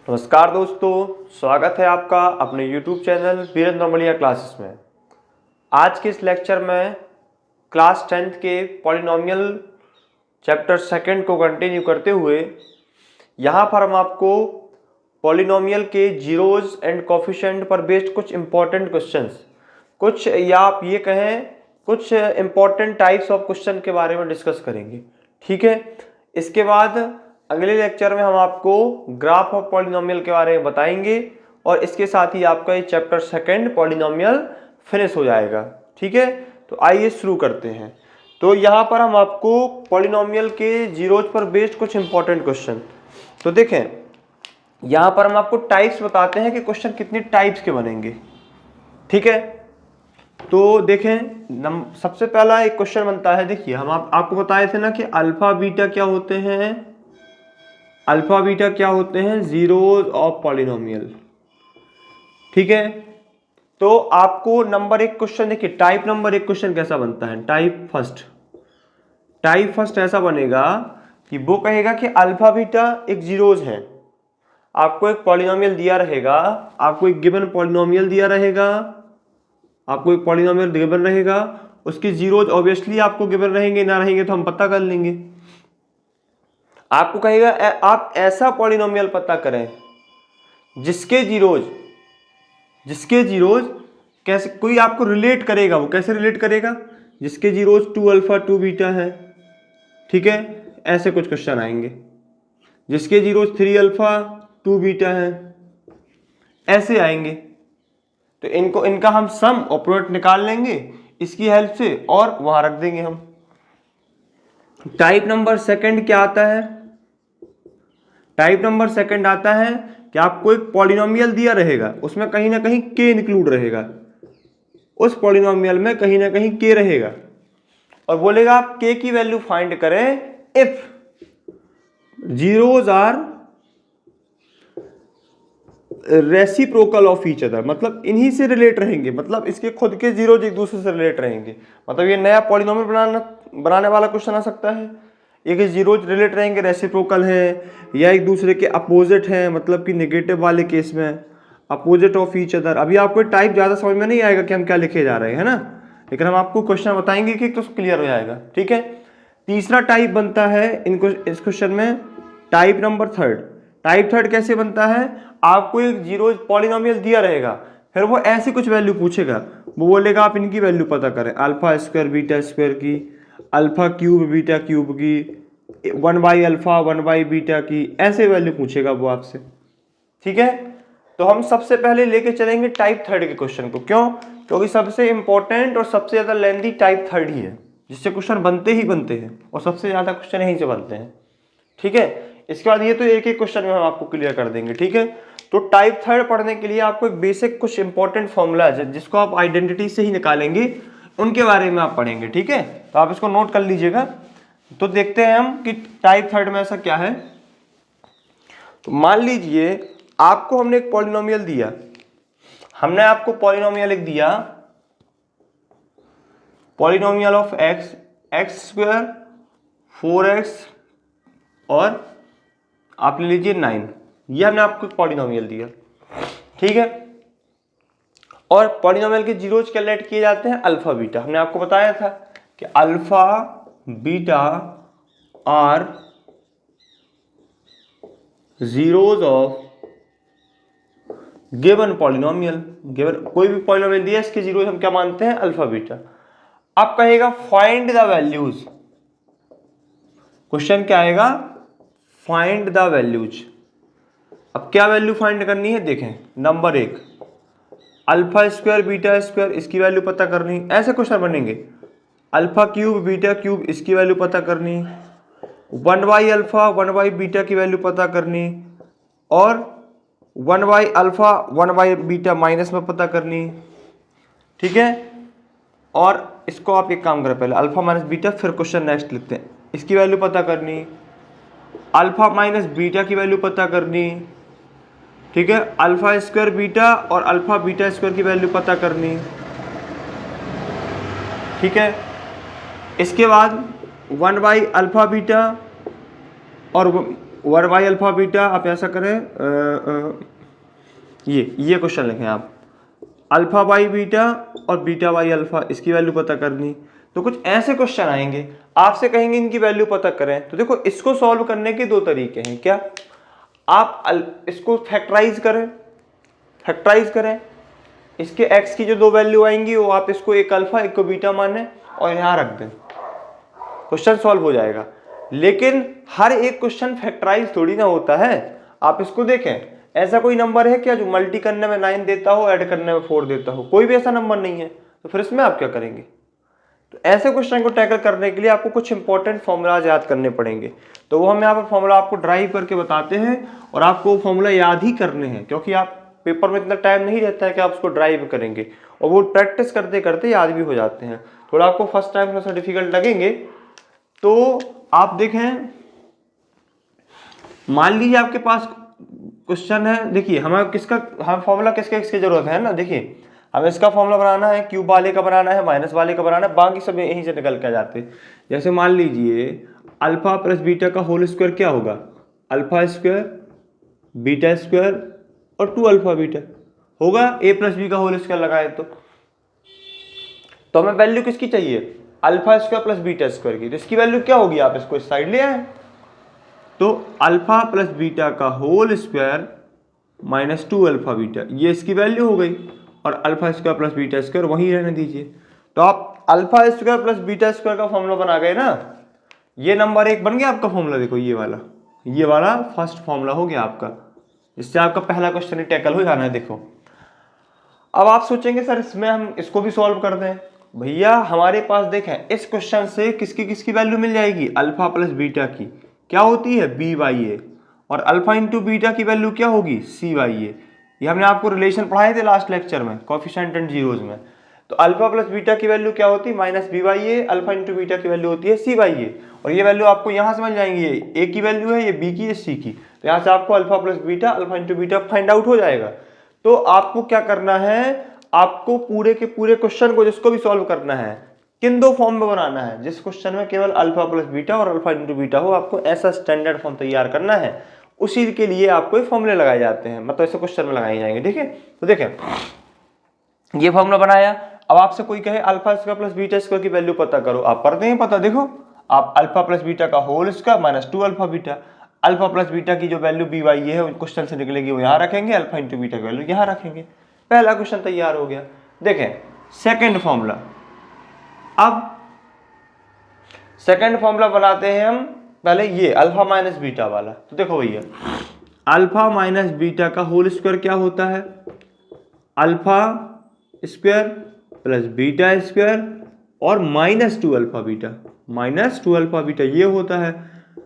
नमस्कार दोस्तों, स्वागत है आपका अपने YouTube चैनल वीरेंद्र नॉर्मलिया क्लासेस में। आज के इस लेक्चर में क्लास 10th के पॉलिनोमियल चैप्टर सेकंड को कंटिन्यू करते हुए यहाँ पर हम आपको पॉलिनोमियल के जीरोज एंड कोफिशिएंट पर बेस्ड कुछ इम्पोर्टेंट क्वेश्चंस, कुछ या आप ये कहें कुछ इम्पोर्टेंट टाइप्स ऑफ क्वेश्चन के बारे में डिस्कस करेंगे। ठीक है, इसके बाद अगले लेक्चर में हम आपको ग्राफ ऑफ पॉलिनोमियल के बारे में बताएंगे और इसके साथ ही आपका ये चैप्टर सेकंड पॉलिनोमियल फिनिश हो जाएगा। ठीक है, तो आइए शुरू करते हैं। तो यहाँ पर हम आपको पॉलिनोमियल के जीरोज पर बेस्ड कुछ इंपॉर्टेंट क्वेश्चन, तो देखें यहाँ पर हम आपको टाइप्स बताते हैं कि क्वेश्चन कितने टाइप्स के बनेंगे। ठीक है, तो देखें सबसे पहला एक क्वेश्चन बनता है। देखिए हम आपको बताए थे ना कि अल्फा बीटा क्या होते हैं, अल्फा बीटा क्या होते हैं, जीरोज ऑफ पॉलिनोमियल। ठीक है, तो आपको नंबर एक क्वेश्चन देखिए, टाइप नंबर एक क्वेश्चन कैसा बनता है। टाइप फर्स्ट ऐसा बनेगा कि वो कहेगा कि अल्फा बीटा एक जीरोज है। आपको एक पॉलिनोमियल दिया रहेगा, आपको एक गिवन पॉलिनोमियल दिया रहेगा, आपको एक पॉलिनोमियल गिवन रहेगा, उसके जीरोज ऑब्वियसली आपको गिवन रहेंगे, ना रहेंगे तो हम पता कर लेंगे। आपको कहेगा आप ऐसा पॉलिनोमियल पता करें जिसके जीरोज कैसे, कोई आपको रिलेट करेगा, वो कैसे रिलेट करेगा, जिसके जीरोज 2 अल्फा 2 बीटा है। ठीक है, ऐसे कुछ क्वेश्चन आएंगे। जिसके जीरोज 3 अल्फा 2 बीटा है, ऐसे आएंगे। तो इनका हम सम और प्रोडक्ट निकाल लेंगे इसकी हेल्प से और वहां रख देंगे हम। टाइप नंबर सेकंड क्या आता है, टाइप नंबर सेकंड आता है कि आपको एक पॉलिनोमियल दिया रहेगा, उसमें कहीं ना कहीं के इंक्लूड रहेगा, उस पॉलिनोमियल में कहीं ना कहीं के रहेगा और बोलेगा आप के की वैल्यू फाइंड करें if zeros are reciprocal of each other, मतलब इन्हीं से रिलेट रहेंगे, मतलब इसके खुद के जीरोज एक दूसरे से रिलेट रहेंगे। मतलब ये नया पॉलिनोमियल बनाने वाला क्वेश्चन आ सकता है। एक जीरोज रिलेट रहेंगे, रेसिप्रोकल है, या एक दूसरे के अपोजिट हैं, मतलब कि नेगेटिव वाले केस में अपोजिट ऑफ ईच अदर। अभी आपको टाइप ज़्यादा समझ में नहीं आएगा कि हम क्या लिखे जा रहे हैं, है ना, लेकिन हम आपको क्वेश्चन बताएंगे कि तो क्लियर हो जाएगा। ठीक है, तीसरा टाइप बनता है इस क्वेश्चन में type number third. Type third कैसे बनता है, आपको एक जीरोज पॉलिनोमियल दिया रहेगा, फिर वो ऐसी कुछ वैल्यू पूछेगा, वो बोलेगा आप इनकी वैल्यू पता करें, अल्फा स्क्वायर बीटा स्क्वायर की, अल्फा क्यूब बीटा क्यूब की, 1 बाई अल्फा 1 बाई बीटा की, ऐसे वैल्यू पूछेगा वो आपसे। ठीक है, तो हम सबसे पहले लेके चलेंगे टाइप थर्ड के क्वेश्चन को। क्यों? क्योंकि सबसे इंपॉर्टेंट और सबसे ज्यादा लेंथी टाइप थर्ड ही है, जिससे क्वेश्चन बनते ही बनते हैं और सबसे ज्यादा क्वेश्चन यहीं से बनते हैं। ठीक है, इसके बाद ये तो एक एक क्वेश्चन में हम आपको क्लियर कर देंगे। ठीक है, तो टाइप थर्ड पढ़ने के लिए आपको एक बेसिक कुछ इंपॉर्टेंट फॉर्मूला है जिसको आप आइडेंटिटी से ही निकालेंगे, उनके बारे में आप पढ़ेंगे। ठीक है, तो आप इसको नोट कर लीजिएगा। तो देखते हैं हम कि टाइप थर्ड में ऐसा क्या है। तो मान लीजिए आपको हमने एक पॉलिनोमियल दिया, हमने आपको पॉलिनोमियल एक दिया, polynomial of x square 4x और आप ले लीजिए 9, ये हमने आपको पॉलिनोमियल दिया। ठीक है, और पॉलिनोमियल के जीरोज कैलकुलेट किए जाते हैं अल्फा बीटा। हमने आपको बताया था कि alpha beta are zeros of given polynomial. Given कोई भी पॉलिनोमियल दिया, इसके जीरोज हम क्या मानते हैं, अल्फा बीटा। अब कहेगा फाइंड द वैल्यूज, क्वेश्चन क्या आएगा, फाइंड द वैल्यूज। अब क्या वैल्यू फाइंड करनी है, देखें नंबर एक अल्फा स्क्वायर बीटा स्क्वायर, इसकी वैल्यू पता करनी। ऐसे क्वेश्चन बनेंगे, अल्फा क्यूब बीटा क्यूब, इसकी वैल्यू पता करनी, 1 बाई अल्फा 1 बाई बीटा की वैल्यू पता करनी, और 1 by alpha 1 by beta minus में पता करनी। ठीक है, और इसको आप एक काम करें, पहले अल्फा माइनस बीटा, फिर क्वेश्चन नेक्स्ट लिखते हैं, इसकी वैल्यू पता करनी, अल्फा माइनस बीटा की वैल्यू पता करनी। ठीक है, अल्फा स्क्वायर बीटा और अल्फा बीटा स्क्वायर की वैल्यू पता करनी। ठीक है, इसके बाद 1 बाई अल्फा बीटा और वन बाई अल्फा बीटा आप ऐसा करें, ये क्वेश्चन लिखें आप, अल्फा बाई बीटा और बीटा बाई अल्फा, इसकी वैल्यू पता करनी। तो कुछ ऐसे क्वेश्चन आएंगे, आपसे कहेंगे इनकी वैल्यू पता करें। तो देखो इसको सॉल्व करने के दो तरीके हैं। क्या, आप इसको फैक्टराइज करें, इसके x की जो दो वैल्यू आएंगी वो आप इसको एक अल्फा एक को बीटा माने और यहां रख दें, क्वेश्चन सॉल्व हो जाएगा। लेकिन हर एक क्वेश्चन फैक्टराइज थोड़ी ना होता है। आप इसको देखें, ऐसा कोई नंबर है क्या जो मल्टी करने में 9 देता हो, ऐड करने में 4 देता हो? कोई भी ऐसा नंबर नहीं है। तो फिर इसमें आप क्या करेंगे? तो ऐसे क्वेश्चन को टैकल करने के लिए आपको कुछ इंपॉर्टेंट फॉर्मूलाज याद करने पड़ेंगे। तो वो हम यहाँ पर फॉर्मूला आपको ड्राइव करके बताते हैं और आपको वो फॉर्मूला याद ही करने हैं, क्योंकि आप पेपर में इतना टाइम नहीं रहता है कि आप उसको ड्राइव करेंगे, और वो प्रैक्टिस करते करते याद भी हो जाते हैं। थोड़ा आपको फर्स्ट टाइम थोड़ा सा डिफिकल्ट लगेंगे। तो आप देखें, मान लीजिए आपके पास क्वेश्चन है, देखिए हमें फॉर्मूला किसकी जरूरत है ना। देखिए हमें इसका फॉर्मूला बनाना है, क्यूब वाले का बनाना है, माइनस वाले का बनाना है, बाकी सब यहीं से निकल के जाते हैं। जैसे मान लीजिए अल्फा प्लस बीटा का होल स्क्वायर क्या होगा? अल्फा स्क्वायर बीटा स्क्वायर और 2 अल्फा बीटा होगा। ए प्लस बी का होल स्क्वायर लगाए तो हमें वैल्यू किसकी चाहिए? Alpha square plus beta square की। तो इसकी वैल्यू क्या होगी? आप इसको इस साइड ले आए, तो अल्फा प्लस बीटा का whole square minus 2 alpha beta, ये इसकी वैल्यू हो गई। और alpha square plus beta square वहीं रहने दीजिए। तो आप alpha square plus beta square का फॉर्मूला बना गए ना। ये नंबर 1 बन गया आपका फॉर्मूला। देखो ये वाला फर्स्ट फॉर्मूला हो गया आपका, इससे आपका पहला क्वेश्चन ही टैकल हो जाना है। देखो अब आप सोचेंगे सर इसमें हम इसको भी सॉल्व कर दें। भैया हमारे पास देखें इस क्वेश्चन से किसकी वैल्यू मिल जाएगी? अल्फा प्लस बीटा की क्या होती है? बी बाई ए, और अल्फा इंटू बीटा की वैल्यू क्या होगी? C by a. ये हमने आपको रिलेशन पढ़ाए थे लास्ट लेक्चर में, कोएफिशिएंट एंड जीरोज में। तो अल्फा प्लस बीटा की वैल्यू क्या होती है? Minus b by a, alpha into beta की वैल्यू होती है सी बाई ए। और ये वैल्यू आपको यहाँ से मिल जाएंगी, ये ए की वैल्यू है, ये बी की, ये सी की। तो यहाँ से आपको alpha plus beta, alpha into beta find out हो जाएगा। तो आपको क्या करना है? आपको पूरे के पूरे क्वेश्चन को जिसको भी सॉल्व करना है किन दो फॉर्म में बनाना है? जिस क्वेश्चन में केवल अल्फा प्लस बीटा और अल्फा इंटू बीटा हो, आपको ऐसा स्टैंडर्ड फॉर्म तैयार करना है। उसी के लिए आपको फॉर्मूले लगाए जाते हैं, मतलब ऐसे क्वेश्चन में लगाए जाएंगे। ठीक है, तो देखें ये फॉर्मूला बनाया। अब आपसे कोई कहे alpha square plus beta square की वैल्यू पता करो, आप कर दें पता। देखो आप अल्फा प्लस बीटा का whole square minus 2 alpha beta, alpha plus beta की जो वैल्यू बी वाई है क्वेश्चन से निकलेगी वो यहाँ रखेंगे, अल्फा इंटू बीटा की वैल्यू यहाँ रखेंगे। पहला क्वेश्चन तैयार हो गया। देखें सेकंड फॉर्मूला, अब सेकंड फॉर्मूला बनाते हैं हम पहले ये अल्फा माइनस बीटा वाला। तो देखो भैया अल्फा माइनस बीटा का होल स्क्वायर क्या होता है? Alpha square plus beta square और minus 2 alpha beta, minus 2 alpha beta ये होता है।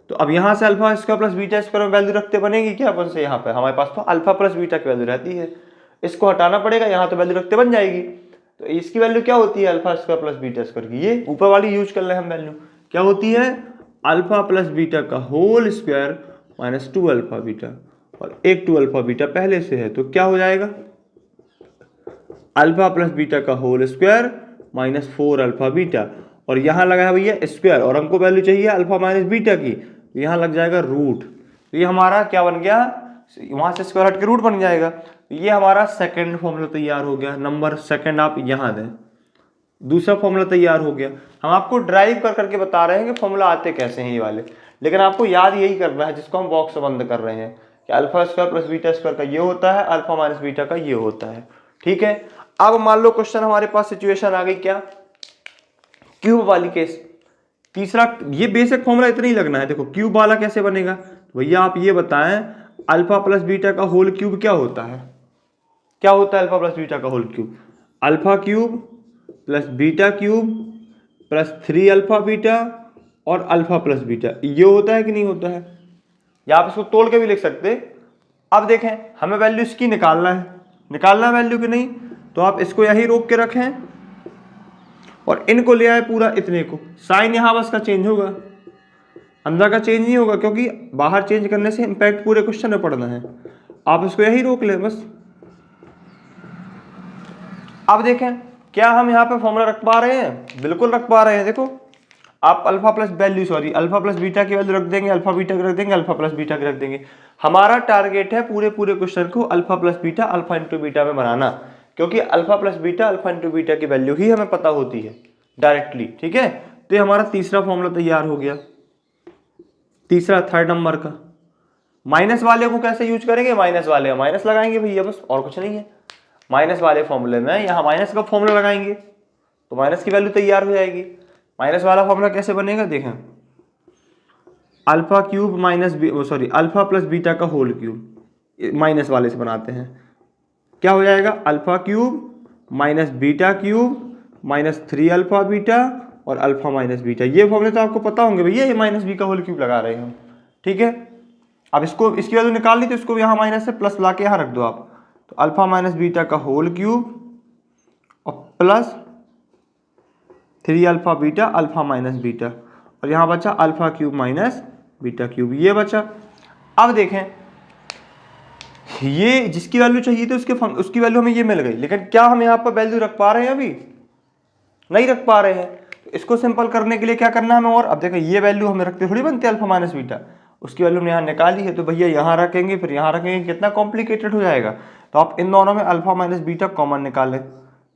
तो अब यहाँ से alpha square plus beta square में वैल्यू रखते बनेगी क्या अपन से? यहाँ पे हमारे पास तो अल्फा प्लस बीटा की वैल्यू रहती है, इसको हटाना पड़ेगा, यहाँ तो वैल्यू रखते बन जाएगी। तो इसकी वैल्यू क्या होती है? Alpha square plus beta square की, ये ऊपर वाली यूज कर रहे हैं हम वैल्यू, क्या होती है? अल्फा प्लस बीटा का whole square minus 2 alpha beta, और एक 2 अल्फा बीटा पहले से है, तो क्या हो जाएगा? अल्फा प्लस बीटा का whole square minus 4 alpha beta, और यहाँ लगा है भैया स्क्वायर, और हमको वैल्यू चाहिए अल्फा माइनस बीटा की, तो यहाँ लग जाएगा रूट। तो ये हमारा क्या बन गया? वहां से स्क्वायर हट के रूट बन जाएगा। ये हमारा सेकंड फॉर्मूला तैयार हो गया, नंबर सेकंड आप यहाँ दें। दूसरा फॉर्मूला तैयार हो गया। हम आपको ड्राइव कर करके बता रहे हैं कि फॉर्मूला आते कैसे हैं ये वाले, लेकिन आपको याद यही करना है जिसको हम बॉक्स बंद कर रहे हैं कि alpha square plus beta square का ये होता है, अल्फा माइनस बीटा का ये होता है। ठीक है, अब मान लो क्वेश्चन हमारे पास सिचुएशन आ गई क्या? क्यूब वाली केस। तीसरा ये बेसिक फॉर्मूला इतना ही लगना है। देखो क्यूब वाला कैसे बनेगा? तो भैया आप ये बताएं अल्फा प्लस बीटा का होल क्यूब क्या होता है? क्या होता है अल्फा प्लस बीटा का whole cube? Alpha cube plus beta cube plus 3 alpha beta और अल्फा प्लस बीटा, ये होता है कि नहीं होता है? या आप इसको तोड़ के भी लिख सकते। अब देखें हमें वैल्यू इसकी निकालना है वैल्यू की नहीं, तो आप इसको यही रोक के रखें और इनको ले आए पूरा इतने को। साइन यहाँ बस का चेंज होगा, अंदर का चेंज नहीं होगा, क्योंकि बाहर चेंज करने से इंपैक्ट पूरे क्वेश्चन में पड़ना है। आप इसको यही रोक लें बस। अब देखें क्या हम यहाँ पे फॉर्मूला रख पा रहे हैं? बिल्कुल रख पा रहे हैं। देखो आप alpha plus value sorry alpha plus beta की वैल्यू रख देंगे, अल्फा बीटा की रख देंगे, अल्फा प्लस बीटा की रख देंगे। हमारा टारगेट है पूरे क्वेश्चन को alpha plus beta alpha into beta में बनाना, क्योंकि alpha plus beta alpha into beta की वैल्यू ही हमें पता होती है डायरेक्टली। ठीक है, तो ये हमारा तीसरा फॉर्मूला तैयार हो गया, तीसरा थर्ड नंबर का। माइनस वाले को कैसे यूज करेंगे, माइनस वाले माइनस लगाएंगे भैया, बस और कुछ नहीं है। माइनस वाले फॉर्मूले में यहाँ माइनस का फॉर्मूला लगाएंगे तो माइनस की वैल्यू तैयार हो जाएगी। माइनस वाला फॉर्मूला कैसे बनेगा, देखें, alpha cube minus sorry alpha plus beta का होल क्यूब, माइनस वाले से बनाते हैं। क्या हो जाएगा, alpha cube minus beta cube minus 3 alpha beta और अल्फा माइनस बीटा। ये फॉर्मूले तो आपको पता होंगे भैया, ये माइनस बी का होल क्यूब लगा रहे हैं हम। ठीक है, अब इसको इसकी वैल्यू निकाल ली तो इसको यहाँ माइनस से प्लस ला के यहाँ रख दो आप, तो अल्फा माइनस बीटा का होल क्यूब और plus 3 alpha beta alpha minus beta, और यहाँ बचा alpha cube minus beta cube, ये बचा। अब देखें, ये जिसकी वैल्यू चाहिए थी उसकी वैल्यू हमें ये मिल गई, लेकिन क्या हम यहाँ पर वैल्यू रख पा रहे हैं, अभी नहीं रख पा रहे हैं। तो इसको सिंपल करने के लिए क्या करना है हमें, और अब देखो ये वैल्यू हमें रखते थोड़ी बनती है अल्फा माइनस बीटा, उसकी वैल्यू हमने यहाँ निकाली है, तो भैया यहाँ रखेंगे फिर यहाँ रखेंगे, कितना कॉम्प्लिकेटेड हो जाएगा। तो आप इन दोनों में अल्फा माइनस बीटा कॉमन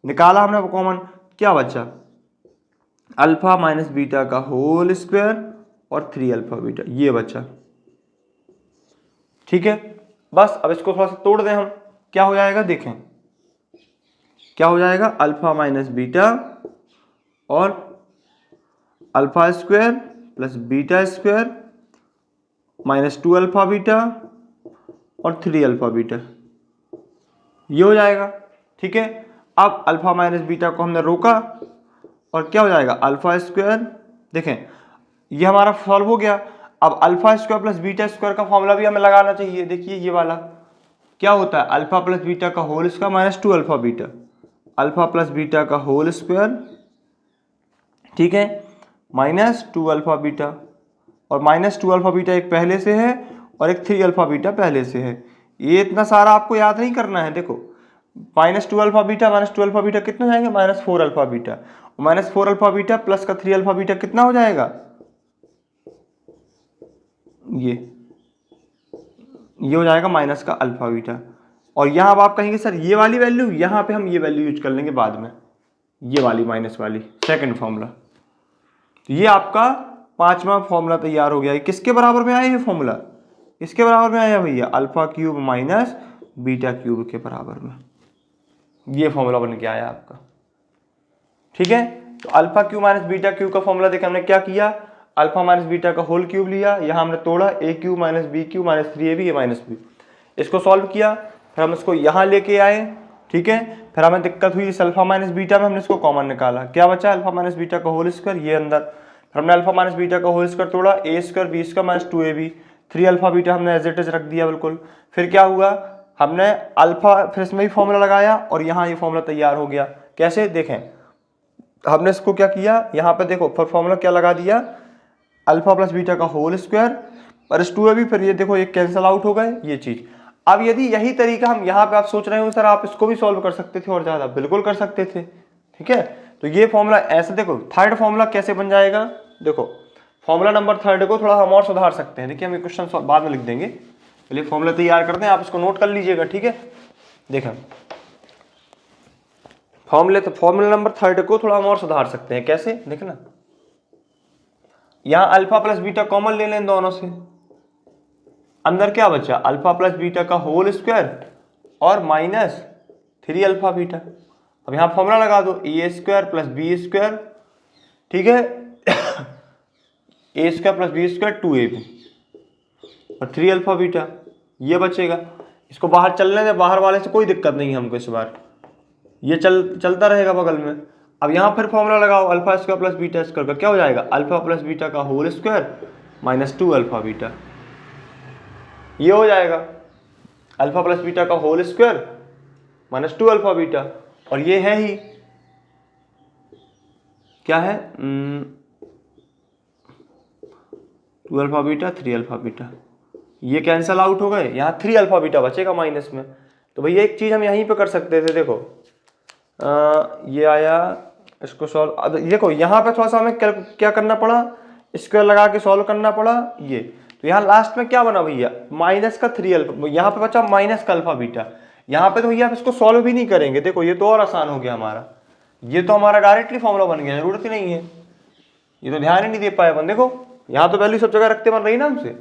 निकाला हमने कॉमन, क्या बचा, अल्फा माइनस बीटा का होल स्क्वायर और 3 अल्फा बीटा, ये बचा। ठीक है, बस अब इसको थोड़ा सा तोड़ दें हम, क्या हो जाएगा, देखें क्या हो जाएगा, अल्फा माइनस बीटा और alpha square plus beta square minus 2 alpha beta और 3 अल्फा बीटा, ये हो जाएगा। ठीक है, अब अल्फा माइनस बीटा को हमने रोका और क्या हो जाएगा, अल्फा स्क्वायर, देखें ये हमारा सॉल्व हो गया। अब alpha square plus beta square का फॉर्मूला भी हमें लगाना चाहिए। देखिए ये वाला क्या होता है, अल्फा प्लस बीटा का whole square minus 2 alpha beta, alpha plus beta का होल स्क्वायर, ठीक है, माइनस 2 अल्फा बीटा, और माइनस 2 अल्फा बीटा एक पहले से है और एक 3 अल्फा बीटा पहले से है। ये इतना सारा आपको याद नहीं करना है। देखो माइनस 2 अल्फा बीटा कितना जाएंगे, minus 4 alpha beta, minus 4 alpha beta plus का 3 अल्फा बीटा कितना हो जाएगा, ये हो जाएगा माइनस का अल्फा बीटा। और यहाँ अब आप कहेंगे सर ये वाली वैल्यू, यहाँ पे हम ये वैल्यू यूज कर लेंगे बाद में, ये वाली माइनस वाली सेकंड फॉर्मूला। तो ये आपका पांचवा फॉर्मूला तैयार हो गया। किसके बराबर में आया ये फॉर्मूला, इसके बराबर में आया भैया, alpha cube minus beta cube के बराबर में ये फॉर्मूला बन के आया आपका। ठीक है, तो alpha cube minus beta cube का फॉर्मूला देखिए हमने क्या किया, अल्फा माइनस बीटा का होल क्यूब लिया, यहाँ हमने तोड़ा A cube minus B cube minus 3ab A minus B, इसको सॉल्व किया, फिर हम इसको यहाँ लेके आए। ठीक है, फिर हमें दिक्कत हुई इस अल्फा माइनस बीटा में, हमने इसको कॉमन निकाला, क्या बचा, अल्फा माइनस बीटा का होल स्क्वायर, ये अंदर, फिर हमने अल्फा माइनस बीटा का होल स्क्वायर तोड़ा, A square B square minus 2ab, 3 alpha beta हमने एज इट इज रख दिया बिल्कुल। फिर क्या हुआ, हमने अल्फा फिर इसमें भी फॉर्मूला लगाया और यहाँ ये फॉर्मूला तैयार हो गया। कैसे, देखें हमने इसको क्या किया, यहाँ पे देखो फिर फॉर्मूला क्या लगा दिया, अल्फा प्लस बीटा का होल स्क्वायर और 2ab, फिर ये देखो ये कैंसिल आउट हो गए ये चीज। अब यदि यही तरीका हम यहाँ पे आप सोच रहे हो सर आप इसको भी सॉल्व कर सकते थे और ज्यादा, बिल्कुल कर सकते थे। ठीक है, तो ये फॉर्मूला ऐसे देखो, थर्ड फॉर्मूला कैसे बन जाएगा, देखो फॉर्मूला नंबर थर्ड को थोड़ा हम और सुधार सकते हैं। देखिए हम ये क्वेश्चन बाद में लिख देंगे, चलिए फॉर्मूला तैयार करते हैं, आप इसको नोट कर लीजिएगा। ठीक है, देखें फॉर्मूला नंबर थर्ड को थोड़ा हम और सुधार सकते हैं। कैसे, देखना यहां अल्फा प्लस बीटा कॉमन ले लें दोनों से, अंदर क्या बचा, अल्फा प्लस बीटा का होल स्क्वायर और माइनस 3 अल्फा बीटा। अब यहां फॉर्मूला लगा दो, A square plus B square, ठीक है, A square plus B square 2ab और 3 अल्फा बीटा, ये बचेगा। इसको बाहर चलने दे, बाहर वाले से कोई दिक्कत नहीं है हमको, इस बार ये चलता रहेगा बगल में। अब यहाँ फिर फॉर्मूला लगाओ, alpha square plus beta square का क्या हो जाएगा, अल्फा प्लस बीटा का whole square minus 2 alpha beta, ये हो जाएगा अल्फा प्लस बीटा का whole square minus 2 alpha beta, और ये है ही क्या है, 2 अल्फा बीटा 3 अल्फा बीटा, ये कैंसल आउट हो गए, यहाँ 3 अल्फा बीटा बचेगा माइनस में। तो भैया एक चीज हम यहीं पे कर सकते थे, देखो ये आया इसको सॉल्व, देखो यहाँ पे थोड़ा सा हमें क्या करना पड़ा, स्क्वायर लगा के सॉल्व करना पड़ा ये। तो यहाँ लास्ट में क्या बना भैया, माइनस का 3 अल्फा, यहाँ पे बचा माइनस का अल्फा बीटा। यहाँ पे तो भैया आप इसको सॉल्व भी नहीं करेंगे, देखो ये तो और आसान हो गया हमारा, ये तो हमारा डायरेक्टली फॉर्मूला बन गया, जरूरत ही नहीं है, ये तो ध्यान ही नहीं दे पाए अपन। देखो यहाँ तो वैल्यू सब जगह रखते बन रही ना हमसे,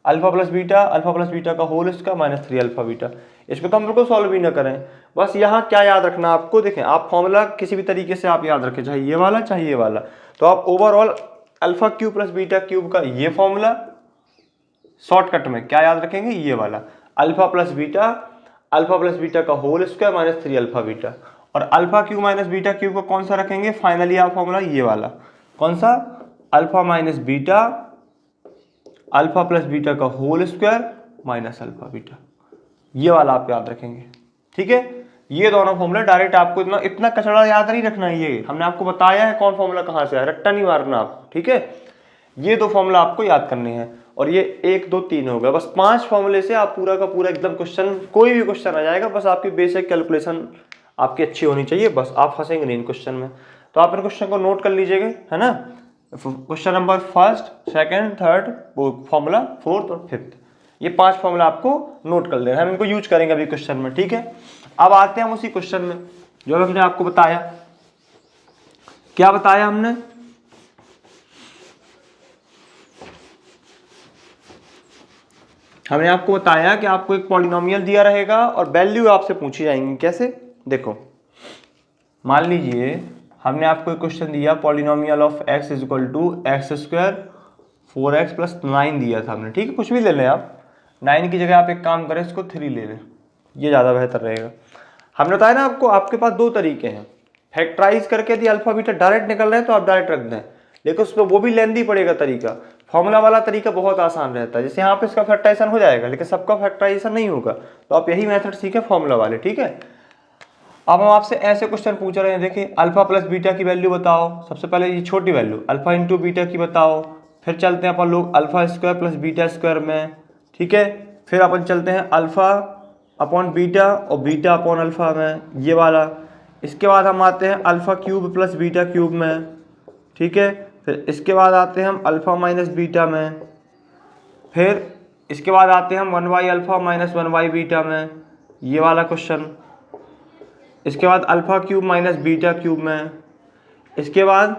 अल्फा प्लस बीटा का होल इसका माइनस 3 अल्फा बीटा। इसको तो हम बिल्कुल सॉल्व भी ना करें, बस यहाँ क्या याद रखना आपको, देखें आप फॉर्मूला किसी भी तरीके से आप याद रखें, चाहे ये वाला चाहे ये वाला, तो आप overall alpha cube plus beta cube का ये फॉर्मूला शॉर्टकट में क्या याद रखेंगे, ये वाला अल्फा प्लस बीटा का whole square minus 3 alpha beta, और alpha cube minus beta cube का कौन सा रखेंगे फाइनली आप फॉर्मूला, ये वाला कौन सा, अल्फा प्लस बीटा का whole square minus alpha beta, ये वाला आप याद रखेंगे। ठीक है, ये दोनों फॉर्मूला डायरेक्ट आपको इतना कचड़ा याद नहीं रखना है, ये हमने आपको बताया है कौन फॉर्मूला कहाँ से आया, रट्टा नहीं मारना आपको। ठीक है, ये 2 फॉर्मूला आपको याद करने हैं, और ये 1 2 3 हो गया, बस 5 फॉर्मूले से आप पूरा का पूरा एकदम क्वेश्चन, कोई भी क्वेश्चन आ जाएगा, बस आपकी बेसिक कैलकुलेशन आपकी अच्छी होनी चाहिए, बस आप फंसेंगे नहीं इन क्वेश्चन में। तो आप इन क्वेश्चन को नोट कर लीजिएगा, है ना, question number 1st, 2nd, 3rd, formula 4th और 5th, ये 5 फॉर्मूला आपको नोट कर लेना है, हम इनको यूज करेंगे अभी क्वेश्चन में। ठीक है, अब आते हैं हम उसी क्वेश्चन में जो हमने आपको बताया, क्या बताया हमने, आपको बताया कि आपको एक पॉलिनोमियल दिया रहेगा और वैल्यू आपसे पूछी जाएंगी। कैसे, देखो मान लीजिए हमने आपको एक क्वेश्चन दिया, polynomial of x is equal to x square 4x plus 9 दिया था हमने। ठीक है, कुछ भी ले लें आप, 9 की जगह आप एक काम करें, इसको 3 ले लें, ये ज़्यादा बेहतर रहेगा। हमने बताया ना आपको, आपके पास 2 तरीके हैं, फैक्टराइज करके यदि अल्फा बीटा डायरेक्ट निकल रहे हैं तो आप डायरेक्ट रख दें, लेकिन उसमें वो भी लेंदी पड़ेगा तरीका। फॉर्मूला वाला तरीका बहुत आसान रहता है, जैसे यहाँ पे इसका फैक्टराइजेशन हो जाएगा, लेकिन सबका फैक्टराइजेशन नहीं होगा, तो आप यही मेथड सीखें फॉर्मूला वाले। ठीक है, अब हम आपसे ऐसे क्वेश्चन पूछ रहे हैं, देखिए अल्फा प्लस बीटा की वैल्यू बताओ, सबसे पहले ये छोटी वैल्यू अल्फा इंटू बीटा की बताओ, फिर चलते हैं अपन लोग alpha square plus beta square में। ठीक है, फिर अपन चलते हैं अल्फा अपॉन बीटा और बीटा अपॉन अल्फा में, ये वाला। इसके बाद हम आते हैं alpha cube plus beta cube में। ठीक है, फिर इसके बाद आते हैं हम अल्फा माइनस बीटा में, फिर इसके बाद आते हैं हम 1 अल्फा माइनस 1 बीटा में, ये वाला क्वेश्चन। इसके बाद alpha cube minus beta cube में, इसके बाद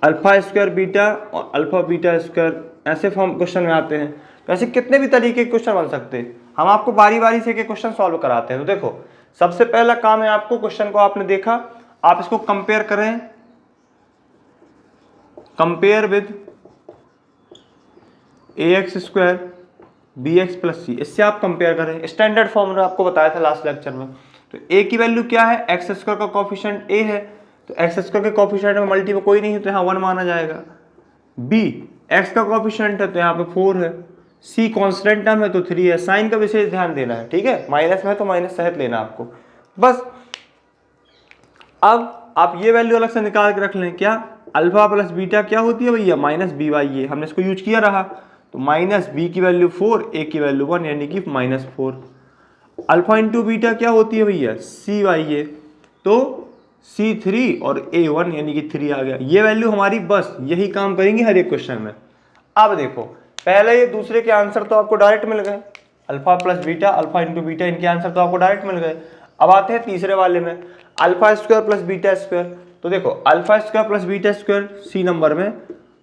अल्फा स्क्वायर बीटा और अल्फा बीटा स्क्वायर, ऐसे फॉर्म क्वेश्चन में आते हैं। तो ऐसे कितने भी तरीके के क्वेश्चन बन सकते हैं, हम आपको बारी बारी से के क्वेश्चन सॉल्व कराते हैं। तो देखो सबसे पहला काम है आपको, क्वेश्चन को आपने देखा, आप इसको कंपेयर करें, compare with ax square bx plus C, इससे आप कंपेयर करें, स्टैंडर्ड फॉर्मूला आपको बताया था लास्ट लेक्चर में। तो a की वैल्यू क्या है, एक्स स्क्वायर का कोफिशिएंट a है, तो एक्स स्क्वायर के कोफिशिएंट में मल्टी में कोई नहीं है तो यहाँ 1 माना जाएगा। b x का कोफिशिएंट है तो यहाँ पे 4 है, c कांस्टेंट टर्म है तो 3 है। साइन का विशेष ध्यान देना है, ठीक है, माइनस में है तो माइनस सहित लेना आपको बस। अब आप ये वैल्यू अलग से निकाल के रख लें, क्या अल्फा प्लस बीटा क्या होती है भैया, माइनस बी वाई ए, हमने इसको यूज किया रहा, तो माइनस बी की वैल्यू 4, ए की वैल्यू 1, यानी कि -4। अल्फा इंटू बीटा क्या होती है भैया, सी वाई ए, तो C3 और A1 यानी कि 3 आ गया। ये वैल्यू हमारी बस यही काम करेंगी हर एक क्वेश्चन में। अब देखो पहले ये दूसरे के आंसर तो आपको डायरेक्ट मिल गए, alpha plus beta, alpha into beta, इनके आंसर तो आपको डायरेक्ट मिल गए। अब आते हैं तीसरे वाले में, alpha square plus beta square. तो देखो alpha square plus beta square C number में,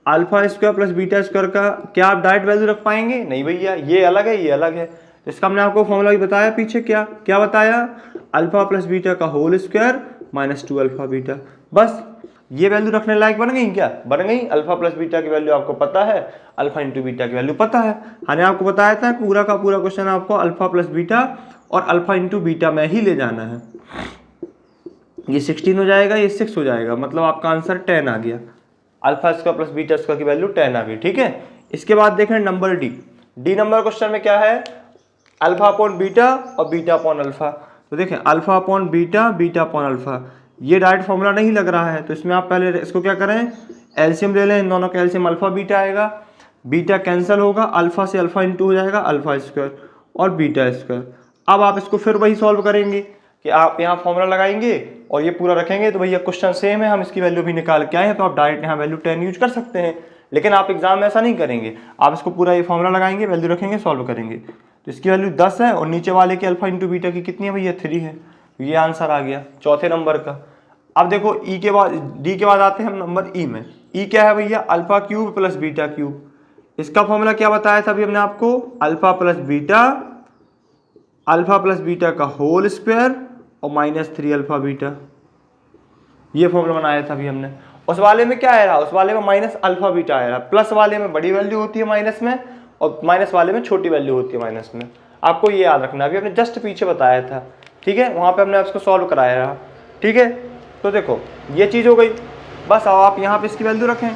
alpha square plus beta square का क्या आप डायरेक्ट वैल्यू रख पाएंगे, नहीं भैया, ये अलग है ये अलग है। इसका हमने आपको फॉर्मूला भी बताया पीछे, क्या बताया, अल्फा प्लस बीटा का होल स्क्वायर -2 अल्फा बीटा। बस ये वैल्यू रखने लायक बन गई, क्या बन गई, अल्फा प्लस बीटा की वैल्यू आपको पता है, अल्फा इंटू बीटा की वैल्यू पता है। हमने आपको बताया था पूरा का पूरा क्वेश्चन आपको अल्फा प्लस बीटा और अल्फा इंटू बीटा में ही ले जाना है। ये 16 हो जाएगा, ये 6 हो जाएगा, मतलब आपका आंसर 10 आ गया। Alpha square plus beta square की वैल्यू 10 आ गई, ठीक है। इसके बाद देखें नंबर डी नंबर क्वेश्चन में क्या है, अल्फा अपॉन बीटा और बीटा अपॉन अल्फा। तो देखें alpha upon beta, beta upon alpha, ये डायरेक्ट फॉर्मूला नहीं लग रहा है, तो इसमें आप पहले इसको क्या करें, एलसीएम ले लें, इन दोनों का एलसीएम अल्फा बीटा आएगा, बीटा कैंसिल होगा, अल्फा से अल्फा इंटू हो जाएगा, अल्फा स्क्वायर और बीटा स्क्वायर। अब आप इसको फिर वही सॉल्व करेंगे, कि आप यहाँ फॉर्मूला लगाएंगे और ये पूरा रखेंगे तो भैया क्वेश्चन सेम है, हम इसकी वैल्यू भी निकाल के आए हैं, तो आप डायरेक्ट यहाँ वैल्यू 10 यूज कर सकते हैं। लेकिन आप एग्जाम में ऐसा नहीं करेंगे, आप इसको पूरा ये फॉर्मूला लगाएंगे, वैल्यू रखेंगे, सॉल्व करेंगे। तो इसकी वैल्यू 10 है और नीचे वाले की अल्फा इंटू बीटा की कितनी है भैया 3 है। ये आंसर आ गया चौथे नंबर का। अब देखो ई के बाद डी के बाद आते हैं हम नंबर ई में। ई क्या है भैया, alpha cube plus beta cube. इसका फॉर्मूला क्या बताया था अभी हमने आपको, अल्फा प्लस बीटा का होल स्क्वायर और -3 अल्फा बीटा। ये फॉर्मूला बनाया था अभी हमने। उस वाले में क्या आया रहा, उस वाले में माइनस अल्फा बीटा आया रहा, प्लस वाले में बड़ी वैल्यू होती है माइनस में और माइनस वाले में छोटी वैल्यू होती है माइनस में। आपको ये याद रखना, अभी हमने जस्ट पीछे बताया था, ठीक है, वहां पे हमने इसको सॉल्व कराया रहा, ठीक है। तो देखो ये चीज हो गई, बस अब आप यहाँ पे इसकी वैल्यू रखें।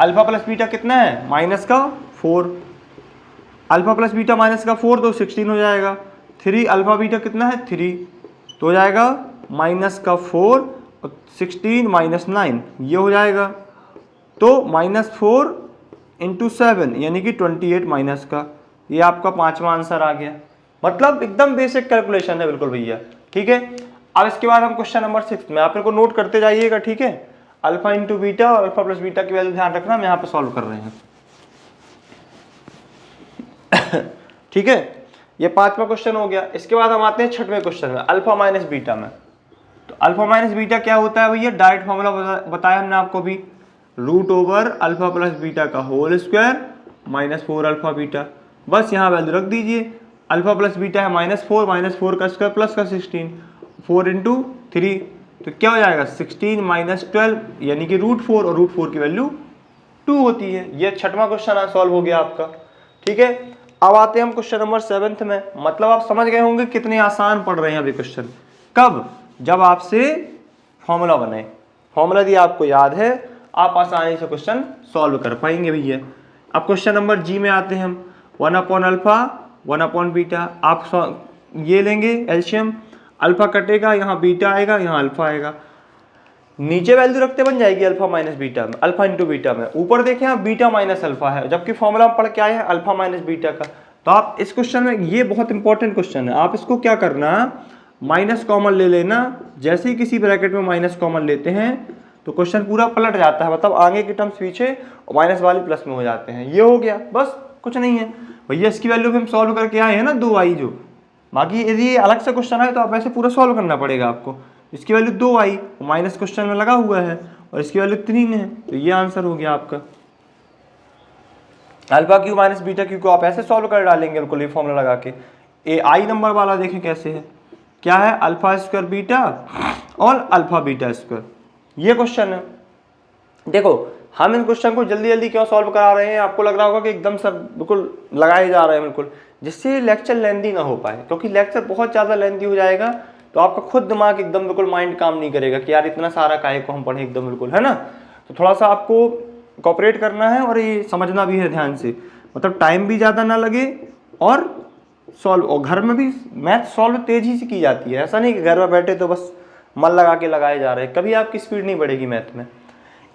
अल्फा प्लस बीटा कितना है, -4। अल्फा प्लस बीटा -4 तो 16 हो जाएगा। 3 अल्फा बीटा कितना है 3, तो हो जाएगा -4 और 16 -9 ये हो जाएगा। तो -4 × 7 यानी कि 28 माइनस का, ये आपका 5वां आंसर आ गया। मतलब एकदम बेसिक कैलकुलेशन है बिल्कुल भैया, ठीक है। अब इसके बाद हम क्वेश्चन नंबर 6 में, आप इनको नोट करते जाइएगा, ठीक है। अल्फा इंटू बीटा और अल्फा प्लस बीटा की वैल्यू ध्यान रखना, हम यहाँ पे सॉल्व कर रहे हैं ठीक है। ये 5वां क्वेश्चन हो गया। इसके बाद हम आते हैं 6वें क्वेश्चन में, अल्फा माइनस बीटा में। तो अल्फा माइनस बीटा क्या होता है भैया, डायरेक्ट फॉर्मूला बताया हमने आपको भी, √ अल्फा प्लस बीटा का होल स्क्वायर -4 अल्फा बीटा। बस यहाँ वैल्यू रख दीजिए, अल्फा प्लस बीटा है -4 का स्क्वायर प्लस का 16, 4 × 3 तो क्या हो जाएगा 16 - 12 यानी कि √4 और √4 की वैल्यू 2 होती है। ये 6वां क्वेश्चन सॉल्व हो गया आपका, ठीक है। अब आते हैं हम क्वेश्चन नंबर 7 में। मतलब आप समझ गए होंगे कितने आसान पढ़ रहे हैं अभी क्वेश्चन। कब, जब आपसे फॉर्मूला बने, फॉर्मूला यदि आपको याद है आप आसानी से क्वेश्चन सॉल्व कर पाएंगे भैया। अब क्वेश्चन नंबर जी में आते हैं हम, 1/अल्फा 1/बीटा। आप ये लेंगे एलसीएम, अल्फा कटेगा, यहाँ बीटा आएगा, यहाँ अल्फा आएगा, नीचे वैल्यू रखते बन जाएगी अल्फा माइनस बीटा में, अल्फा इंटू बीटा में। ऊपर देखें आप बीटा माइनस अल्फा है, जबकि फॉर्मूला पढ़ के आए हैं अल्फा माइनस बीटा का। तो आप इस क्वेश्चन में, ये बहुत इंपॉर्टेंट क्वेश्चन है, आप इसको क्या करना, माइनस कॉमन ले लेना। जैसे ही किसी ब्रैकेट में माइनस कॉमन लेते हैं तो क्वेश्चन पूरा पलट जाता है, मतलब आगे के टर्म्स पीछे और माइनस वाले प्लस में हो जाते हैं। ये हो गया, बस कुछ नहीं है भैया। इसकी वैल्यू भी हम सॉल्व करके आए हैं ना 2i जो, बाकी यदि ये अलग से क्वेश्चन है तो आप ऐसे पूरा सॉल्व करना पड़ेगा आपको। इसकी वैल्यू 2i माइनस क्वेश्चन में लगा हुआ है और इसकी वैल्यू 3 है, तो ये आंसर हो गया आपका। Alpha Q minus beta Q को आप ऐसे सॉल्व कर डालेंगे बिल्कुल ये फॉर्मूला लगा के। ए आई नंबर वाला देखें कैसे है, क्या है, अल्फा स्क्वायर बीटा और अल्फा बीटा स्क्वायर, ये क्वेश्चन है। देखो हम इन क्वेश्चन को जल्दी जल्दी क्यों सॉल्व करा रहे हैं, आपको लग रहा होगा कि एकदम सब बिल्कुल लगाए जा रहे हैं बिल्कुल, जिससे लेक्चर लेंदी ना हो पाए, क्योंकि लेक्चर बहुत ज़्यादा लेंदी हो जाएगा तो आपका खुद दिमाग एकदम बिल्कुल माइंड काम नहीं करेगा कि यार इतना सारा काहे को हम पढ़े एकदम बिल्कुल, है ना। तो थोड़ा सा आपको कोऑपरेट करना है और ये समझना भी है ध्यान से, मतलब टाइम भी ज़्यादा ना लगे और सॉल्व, और घर में भी मैथ सॉल्व तेज़ी से की जाती है। ऐसा नहीं कि घर में बैठे तो बस मन लगा के लगाए जा रहे हैं, कभी आपकी स्पीड नहीं बढ़ेगी मैथ में।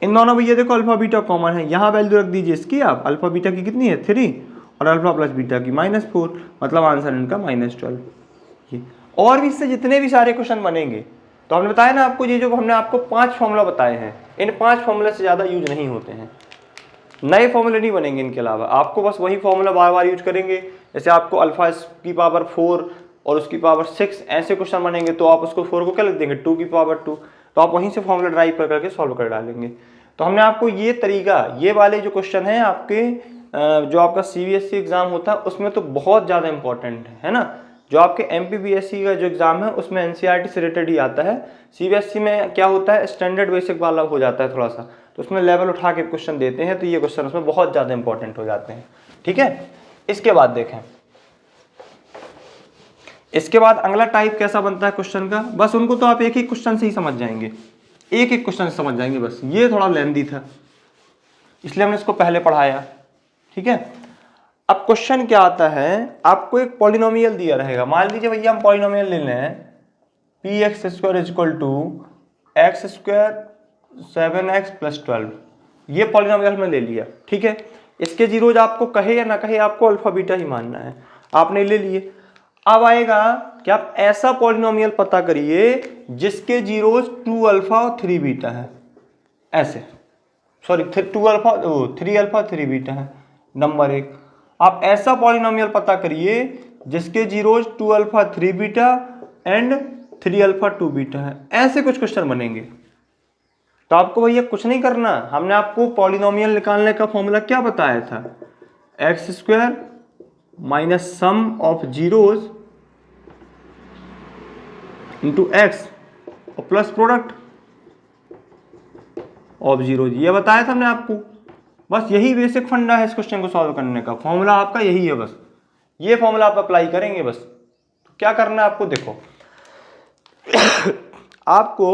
इन दोनों में ये देखो अल्फा बीटा कॉमन है, यहाँ वैल्यू रख दीजिए इसकी आप, अल्फा बीटा की कितनी है 3 और अल्फा प्लस बीटा की -4, मतलब आंसर इनका -12। ये और भी इससे जितने भी सारे क्वेश्चन बनेंगे, तो हमने बताया ना आपको, ये जो हमने आपको 5 फॉर्मूला बताए हैं, इन 5 फॉर्मूले से ज़्यादा यूज नहीं होते हैं, नए फॉर्मूले नहीं बनेंगे इनके अलावा। आपको बस वही फॉर्मूला बार बार यूज करेंगे। जैसे आपको अल्फा की पावर 4 और उसकी पावर 6 ऐसे क्वेश्चन बनेंगे तो आप उसको 4 को क्या लिख देंगे 2 की पावर 2, तो आप वहीं से फॉर्मूला ड्राइव कर करके सॉल्व कर डालेंगे। तो हमने आपको ये तरीका, ये वाले जो क्वेश्चन हैं आपके जो आपका CBSE एग्जाम होता है उसमें तो बहुत ज़्यादा इंपॉर्टेंट है ना। जो आपके MPBSE का जो एग्जाम है उसमें NCERT से रिलेटेड ही आता है। CBSE में क्या होता है, स्टैंडर्ड बेसिक वाला हो जाता है थोड़ा सा, तो उसमें लेवल उठा के क्वेश्चन देते हैं, तो ये क्वेश्चन उसमें बहुत ज़्यादा इंपॉर्टेंट हो जाते हैं, ठीक है। इसके बाद देखें, इसके बाद अगला टाइप कैसा बनता है क्वेश्चन का, बस उनको तो आप एक ही क्वेश्चन से ही समझ जाएंगे, एक एक क्वेश्चन से समझ जाएंगे, बस ये थोड़ा लेंदी था इसलिए हमने इसको पहले पढ़ाया, ठीक है। अब क्वेश्चन क्या आता है, आपको एक पॉलिनोमियल दिया रहेगा, मान लीजिए भैया हम पॉलिनोमियल ले लें px² = x² 7x + 12, ये पॉलिनोमियल हमने ले लिया, ठीक है। इसके जीरोज आपको कहे या ना कहे आपको अल्फा बीटा ही मानना है, आपने ले लिए। अब आएगा कि आप ऐसा पॉलिनोमियल पता करिए जिसके जीरोज 2 अल्फा और 3 बीटा है, ऐसे सॉरी 2 अल्फा 3 अल्फा 3 बीटा है। नंबर 1, आप ऐसा पॉलिनोमियल पता करिए जिसके zeros 2 alpha 3 beta and 3 alpha 2 beta है। ऐसे कुछ क्वेश्चन बनेंगे। तो आपको भैया कुछ नहीं करना, हमने आपको पॉलिनोमियल निकालने का फॉर्मूला क्या बताया था, x square minus sum of zeros into x और प्लस प्रोडक्ट ऑफ जीरोज, ये बताया था हमने आपको। बस यही बेसिक फंडा है इस क्वेश्चन को सॉल्व करने का, फॉर्मूला आपका यही है, बस ये फॉर्मूला आप अप्लाई करेंगे। बस तो क्या करना है आपको, देखो आपको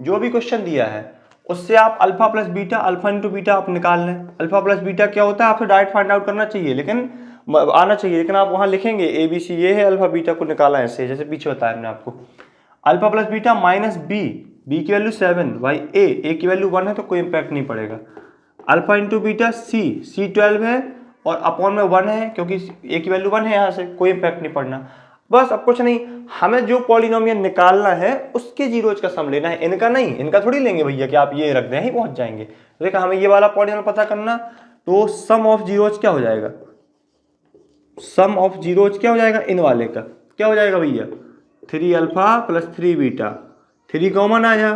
जो भी क्वेश्चन दिया है उससे आप alpha plus beta, alpha into beta आप निकाल लें। अल्फा प्लस बीटा क्या होता है आपसे डायरेक्ट फाइंड आउट करना चाहिए, लेकिन आना चाहिए, लेकिन आप वहां लिखेंगे ए बी सी, ये है अल्फा बीटा को निकाला ऐसे, जैसे पीछे बताया हमने आपको। Alpha plus beta minus b, b की वैल्यू 7, भाई ए की वैल्यू 1 है तो कोई इंपैक्ट नहीं पड़ेगा। अल्फा इंटू बीटा सी 12 है और अपॉन में 1 है, क्योंकि ए की वैल्यू 1 है, यहाँ से कोई इंपैक्ट नहीं पड़ना। बस अब कुछ नहीं, हमें जो पॉलिनोमियल निकालना है उसके जीरोज का सम लेना है, इनका नहीं। इनका थोड़ी लेंगे भैया कि आप ये रख दें ही पहुंच जाएंगे। देखा हमें ये वाला पॉलिनोमियल पता करना, तो सम ऑफ जीरोज क्या हो जाएगा, सम ऑफ जीरोज क्या हो जाएगा, इन वाले का क्या हो जाएगा भैया, 3 अल्फा प्लस 3 बीटा, 3 कॉमन आया,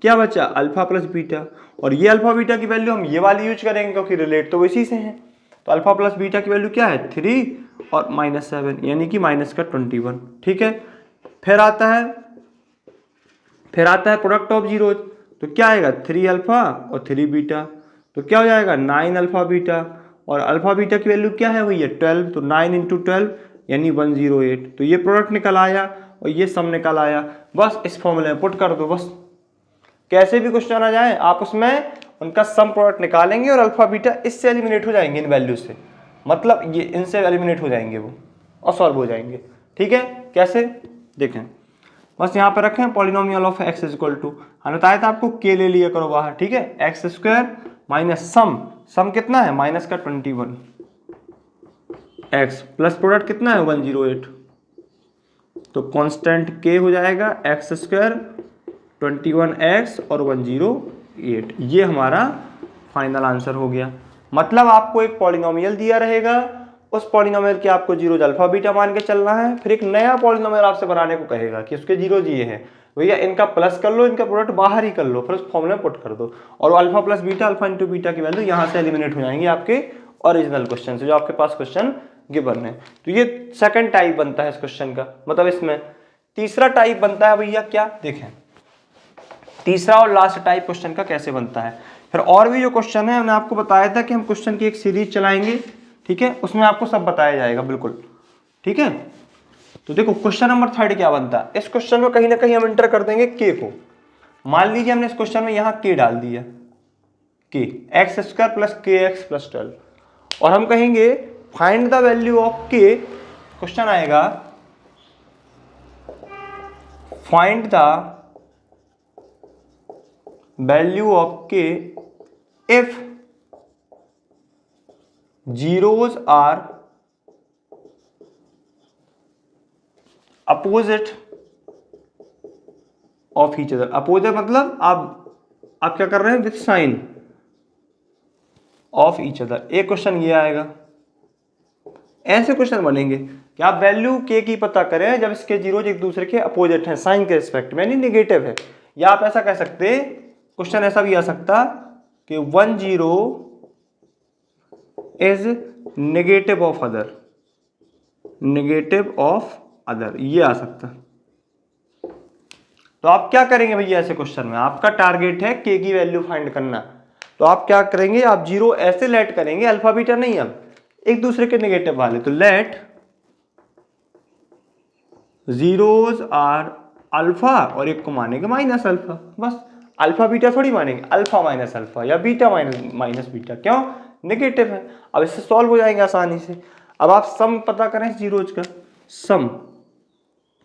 क्या बचा अल्फा प्लस बीटा, और ये अल्फा बीटा की वैल्यू हम ये वाली यूज करेंगे क्योंकि रिलेट तो इसी से है। तो अल्फा प्लस बीटा की वैल्यू क्या है 3 और -7, यानी कि माइनस का 21। ठीक है, फिर आता है प्रोडक्ट ऑफ जीरोज, तो क्या आएगा 3 अल्फा और 3 बीटा, तो क्या हो जाएगा 9 अल्फा बीटा, और अल्फा बीटा की वैल्यू क्या है भैया 12, तो 9 इंटू 12 यानी 108। तो ये प्रोडक्ट निकल आया और ये सम निकल आया। बस इस फॉर्मूले में पुट कर दो, बस कैसे भी क्वेश्चन आ जाए आप उसमें उनका सम प्रोडक्ट निकालेंगे और अल्फा बीटा इससे एलिमिनेट हो जाएंगे, इन वैल्यू से, मतलब ये इनसे एलिमिनेट हो जाएंगे वो और सॉल्व हो जाएंगे। ठीक है, कैसे देखें, बस यहाँ पे रखें polynomial of x is equal to, हमने बताया था आपको के ले लिया करो बाहर। ठीक है, एक्स स्क्वायर माइनस सम कितना है माइनस का 21, एक्स प्लस प्रोडक्ट कितना है 108, तो कांस्टेंट के हो जाएगा एक्स स्क्वायर 21x और 108, ये हमारा फाइनल आंसर हो गया। मतलब आपको एक पॉलिनोमियल दिया रहेगा, उस पॉलिनोमियल के आपको जीरोज अल्फा बीटा मान के चलना है, फिर एक नया पॉलिनोमियल आपसे बनाने को कहेगा कि उसके जीरोज ये हैं, भैया इनका प्लस कर लो, इनका प्रोडक्ट बाहर ही कर लो, फिर उस फॉर्मूले में पुट कर दो, और alpha plus beta, alpha into beta की वैल्यू यहाँ से एलिमिनेट हो जाएंगी आपके ओरिजिनल क्वेश्चन से, जो आपके पास क्वेश्चन गिवन है। तो ये सेकंड टाइप बनता है इस क्वेश्चन का, मतलब इसमें तीसरा टाइप बनता है भैया क्या, देखें तीसरा और लास्ट टाइप क्वेश्चन का कैसे बनता है। फिर और भी जो क्वेश्चन है, हमने आपको बताया था कि हम क्वेश्चन की एक सीरीज चलाएंगे। ठीक है, उसमें आपको सब बताया जाएगा बिल्कुल। ठीक है, तो देखो क्वेश्चन नंबर 3 क्या बनता है। इस क्वेश्चन में कहीं ना कहीं हम इंटर कर देंगे के को। मान लीजिए हमने इस क्वेश्चन में यहाँ के डाल दिया, के एक्स स्क्वायर प्लस के एक्स प्लस 12, और हम कहेंगे फाइंड द वैल्यू ऑफ के। क्वेश्चन आएगा find the value of k if zeros are opposite of each other। opposite मतलब आप क्या कर रहे हैं, with sign of each other. एक क्वेश्चन ये आएगा, ऐसे क्वेश्चन बनेंगे कि आप वैल्यू के की पता करें जब इसके जीरोज एक दूसरे के अपोजिट हैं, साइन के रिस्पेक्ट में, यानी निगेटिव है। या आप ऐसा कह सकते, क्वेश्चन ऐसा भी आ सकता कि 1 0 is negative of other, negative of other, ये आ सकता। तो आप क्या करेंगे भैया ऐसे क्वेश्चन में, आपका टारगेट है के की वैल्यू फाइंड करना, तो आप क्या करेंगे, आप जीरो ऐसे लेट करेंगे, अल्फा बीटा नहीं, अब एक दूसरे के नेगेटिव वाले, तो लेट जीरोज आर अल्फा और एक को मानेंगे माइनस अल्फा। बस अल्फा बीटा थोड़ी मानेंगे, अल्फा माइनस अल्फा या बीटा माइनस बीटा, क्यों नेगेटिव है। अब इससे सॉल्व हो जाएंगे आसानी से। अब आप सम पता करें जीरोज का, सम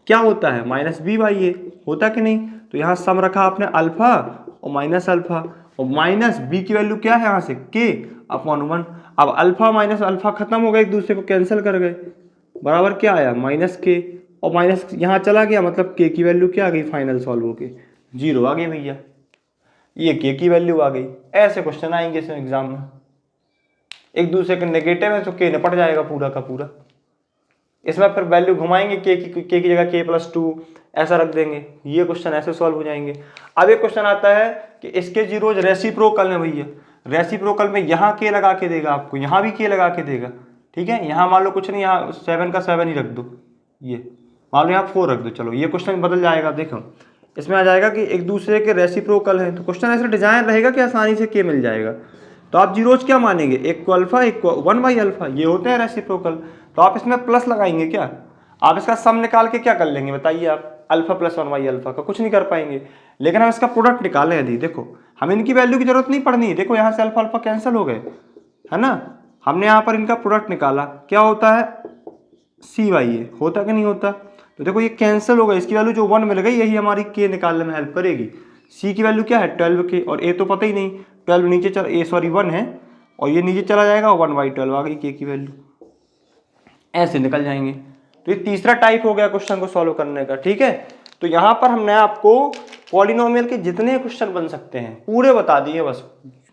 क्या होता है माइनस बी बाई ए, होता कि नहीं। तो यहाँ सम रखा आपने अल्फा और माइनस अल्फा, और माइनस बी की वैल्यू क्या है यहाँ से के अपॉन 1। अब अल्फा माइनस अल्फा खत्म हो गए, एक दूसरे को कैंसिल कर गए, बराबर क्या आया माइनस के, और माइनस यहाँ चला गया मतलब के की वैल्यू क्या आ गई फाइनल सॉल्व होके 0 आ गई भैया, ये के की वैल्यू आ गई। ऐसे क्वेश्चन आएंगे इसमें एग्जाम में, एक दूसरे के नेगेटिव है तो के निपट जाएगा पूरा का पूरा। इसमें फिर वैल्यू घुमाएंगे के की जगह k+2 ऐसा रख देंगे, ये क्वेश्चन ऐसे सॉल्व हो जाएंगे। अब एक क्वेश्चन आता है कि इसके जीरोज रेसिप्रोकल है भैया, रेसिप्रोकल में यहाँ के लगा के देगा आपको, यहाँ भी के लगा के देगा, ठीक है। यहाँ मान लो कुछ नहीं, यहाँ 7 का 7 ही रख दो, ये मान लो यहाँ 4 रख दो, चलो ये क्वेश्चन बदल जाएगा। देखो इसमें आ जाएगा कि एक दूसरे के रेसिप्रोकल है, तो क्वेश्चन ऐसा डिजाइन रहेगा कि आसानी से के मिल जाएगा। तो आप जीरोज क्या मानेंगे, एक को अल्फा एक को 1/अल्फा, ये होते हैं रेसिप्रोकल। तो आप इसमें प्लस लगाएंगे क्या, आप इसका सम निकाल के क्या कर लेंगे बताइए आप, अल्फा प्लस 1/अल्फा का कुछ नहीं कर पाएंगे। लेकिन हम इसका प्रोडक्ट निकालें यदि, देखो हमें इनकी वैल्यू की जरूरत नहीं पड़नी है, देखो यहाँ से अल्फा अल्फा कैंसिल हो गए, है ना। हमने यहाँ पर इनका प्रोडक्ट निकाला, क्या होता है CY होता कि नहीं होता, तो देखो ये कैंसिल हो गया, इसकी वैल्यू जो 1 मिल गई यही हमारी के निकालने में हेल्प करेगी। C की वैल्यू क्या है 12 के, और A तो पता ही नहीं, 12 नीचे चल 1 है और ये नीचे चला जाएगा, 1/12 आ गई के की वैल्यू, ऐसे निकल जाएंगे। तो ये तीसरा टाइप हो गया क्वेश्चन को सॉल्व करने का, ठीक है। तो यहाँ पर हमने आपको पॉलिनोमियल के जितने क्वेश्चन बन सकते हैं पूरे बता दिए,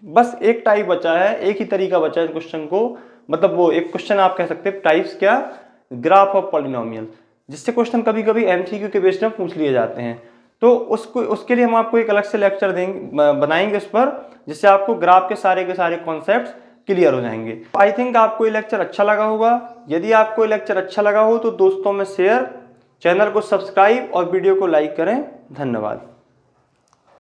बस एक टाइप बचा है, एक ही तरीका बचा है क्वेश्चन को, मतलब वो एक क्वेश्चन आप कह सकते हैं टाइप्स क्या, ग्राफ ऑफ पॉलिनोमियल, जिससे क्वेश्चन कभी कभी MCQ के बेस्ड में पूछ लिए जाते हैं। तो उसके लिए हम आपको एक अलग से लेक्चर देंगे, बनाएंगे उस पर, जिससे आपको ग्राफ के सारे कॉन्सेप्ट्स क्लियर हो जाएंगे। आई थिंक आपको ये लेक्चर अच्छा लगा होगा। यदि आपको ये लेक्चर अच्छा लगा हो तो दोस्तों में शेयर, चैनल को सब्सक्राइब और वीडियो को लाइक करें। धन्यवाद।